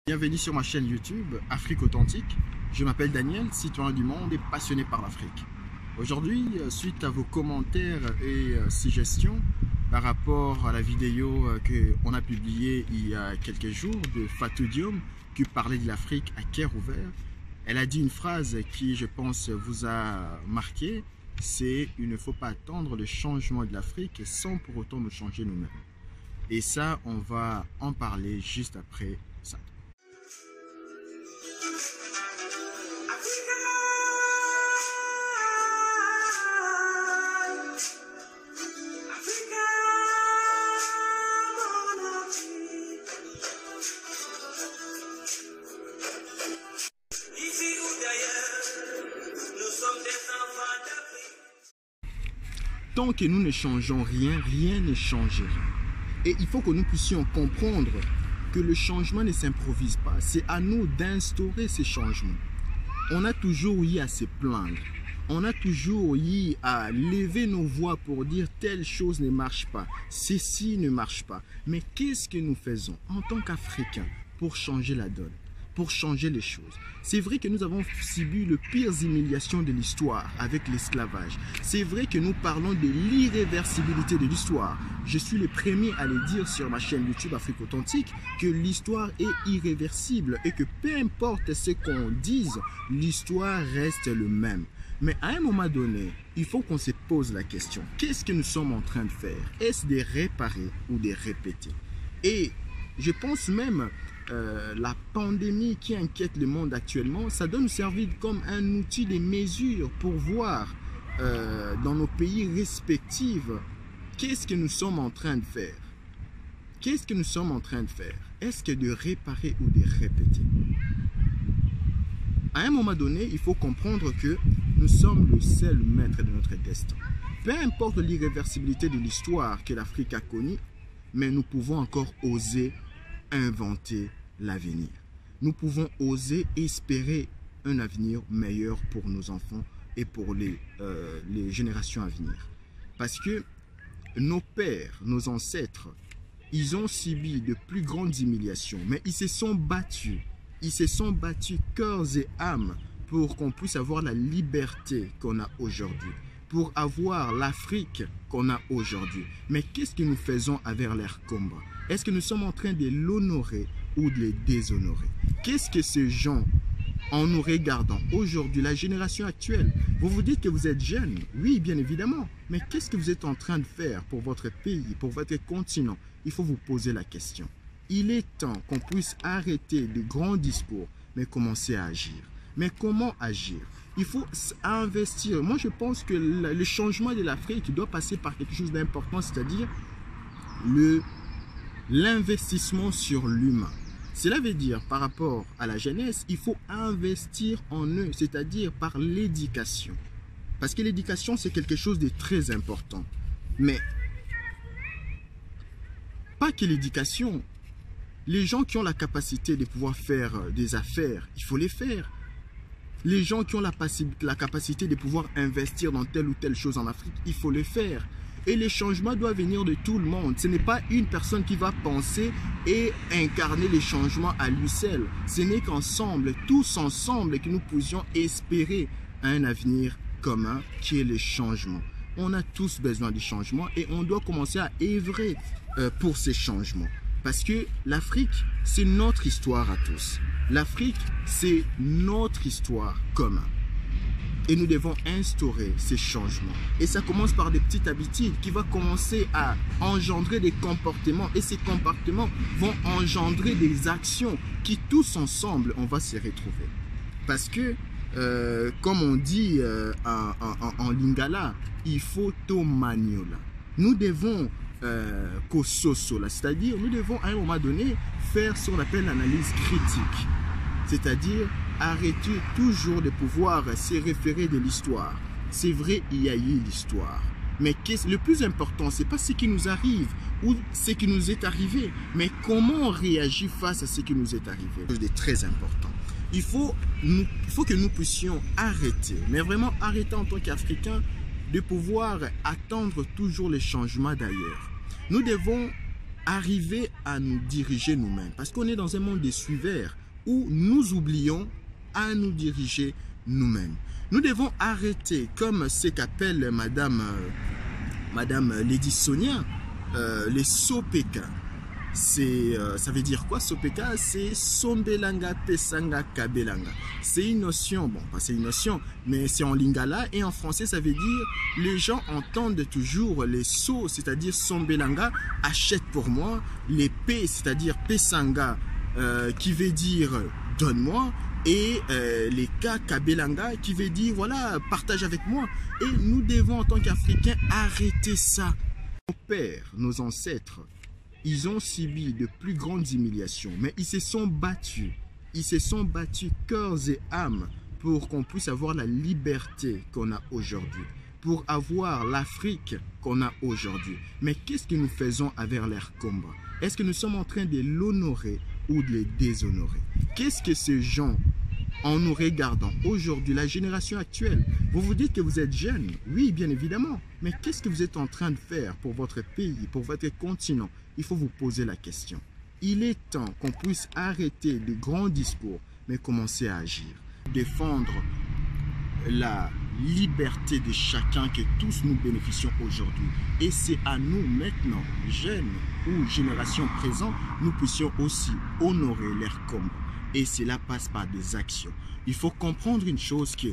Bienvenue sur ma chaîne YouTube Afrique Authentique. Je m'appelle Daniel, citoyen du monde et passionné par l'Afrique. Aujourd'hui, suite à vos commentaires et suggestions par rapport à la vidéo qu'on a publiée il y a quelques jours de Fatou Diom qui parlait de l'Afrique à cœur ouvert, elle a dit une phrase qui, je pense, vous a marqué, c'est « Il ne faut pas attendre le changement de l'Afrique sans pour autant nous changer nous-mêmes ». Et ça, on va en parler juste après ça. Tant que nous ne changeons rien, rien ne changera. Et il faut que nous puissions comprendre que le changement ne s'improvise pas. C'est à nous d'instaurer ces changements. On a toujours eu à se plaindre. On a toujours eu à lever nos voix pour dire telle chose ne marche pas. Ceci ne marche pas. Mais qu'est-ce que nous faisons en tant qu'Africains pour changer la donne? Pour changer les choses. C'est vrai que nous avons subi le pire humiliation de l'histoire avec l'esclavage. C'est vrai que nous parlons de l'irréversibilité de l'histoire. Je suis le premier à le dire sur ma chaîne YouTube Afrique Authentique que l'histoire est irréversible et que peu importe ce qu'on dise, l'histoire reste le même. Mais à un moment donné, il faut qu'on se pose la question. Qu'est-ce que nous sommes en train de faire? Est-ce de réparer ou de répéter? Et je pense même la pandémie qui inquiète le monde actuellement, ça doit nous servir comme un outil de mesure pour voir dans nos pays respectifs qu'est-ce que nous sommes en train de faire. Qu'est-ce que nous sommes en train de faire? Est-ce que de réparer ou de répéter? À un moment donné, il faut comprendre que nous sommes le seul maître de notre destin. Peu importe l'irréversibilité de l'histoire que l'Afrique a connue, mais nous pouvons encore oser inventer l'avenir. Nous pouvons oser espérer un avenir meilleur pour nos enfants et pour les générations à venir. Parce que nos pères, nos ancêtres, ils ont subi de plus grandes humiliations, mais ils se sont battus. Ils se sont battus cœurs et âmes pour qu'on puisse avoir la liberté qu'on a aujourd'hui, pour avoir l'Afrique qu'on a aujourd'hui. Mais qu'est-ce que nous faisons avec leur combat? Est-ce que nous sommes en train de l'honorer ou de les déshonorer? Qu'est-ce que ces gens, en nous regardant aujourd'hui, la génération actuelle, vous vous dites que vous êtes jeune? Oui, bien évidemment. Mais qu'est-ce que vous êtes en train de faire pour votre pays, pour votre continent? Il faut vous poser la question. Il est temps qu'on puisse arrêter de grands discours, mais commencer à agir. Mais comment agir? Il faut investir. Moi, je pense que le changement de l'Afrique doit passer par quelque chose d'important, c'est-à-dire l'investissement sur l'humain. Cela veut dire, par rapport à la jeunesse, il faut investir en eux, c'est-à-dire par l'éducation. Parce que l'éducation, c'est quelque chose de très important. Mais, pas que l'éducation. Les gens qui ont la capacité de pouvoir faire des affaires, il faut les faire. Les gens qui ont la capacité de pouvoir investir dans telle ou telle chose en Afrique, il faut le faire. Et les changements doivent venir de tout le monde. Ce n'est pas une personne qui va penser et incarner les changements à lui seul. Ce n'est qu'ensemble, tous ensemble, que nous puissions espérer un avenir commun qui est le changement. On a tous besoin de changement et on doit commencer à œuvrer pour ces changements. Parce que l'Afrique, c'est notre histoire à tous. L'Afrique, c'est notre histoire commune. Et nous devons instaurer ces changements. Et ça commence par des petites habitudes qui vont commencer à engendrer des comportements. Et ces comportements vont engendrer des actions qui tous ensemble, on va se retrouver. Parce que, comme on dit en lingala, il faut to maniola. Nous devons c'est-à-dire nous devons à un moment donné faire ce qu'on appelle l'analyse critique, c'est-à-dire arrêter toujours de pouvoir se référer de l'histoire. C'est vrai, il y a eu l'histoire, mais le plus important, c'est pas ce qui nous arrive ou ce qui nous est arrivé, mais comment on réagit face à ce qui nous est arrivé. C'est très important. Il faut que nous puissions arrêter, mais vraiment arrêter en tant qu'Africains de pouvoir attendre toujours les changements d'ailleurs. Nous devons arriver à nous diriger nous-mêmes. Parce qu'on est dans un monde des suiveurs où nous oublions à nous diriger nous-mêmes. Nous devons arrêter, comme ce qu'appelle Madame Lady Sonia, les sopeka. Ça veut dire quoi sopeka? C'est sombelanga pesanga kabelanga. C'est une notion, bon pas c'est une notion, mais c'est en lingala et en français ça veut dire les gens entendent toujours les so, c'est-à-dire sombelanga, achète pour moi, les p, c'est-à-dire pesanga, qui veut dire donne-moi, et les cas kabelanga qui veut dire voilà partage avec moi. Et nous devons en tant qu'Africains arrêter ça. Nos pères, nos ancêtres, ils ont subi de plus grandes humiliations, mais ils se sont battus. Ils se sont battus cœurs et âmes pour qu'on puisse avoir la liberté qu'on a aujourd'hui, pour avoir l'Afrique qu'on a aujourd'hui. Mais qu'est-ce que nous faisons avec leur combat? Est-ce que nous sommes en train de l'honorer ou de les déshonorer? Qu'est-ce que ces gens, en nous regardant aujourd'hui, la génération actuelle, vous vous dites que vous êtes jeune, oui bien évidemment, mais qu'est-ce que vous êtes en train de faire pour votre pays, pour votre continent? Il faut vous poser la question. Il est temps qu'on puisse arrêter de grands discours, mais commencer à agir. Défendre la liberté de chacun, que tous nous bénéficions aujourd'hui. Et c'est à nous maintenant, jeunes ou génération présente, nous puissions aussi honorer leur combat. Et cela passe par des actions. Il faut comprendre une chose que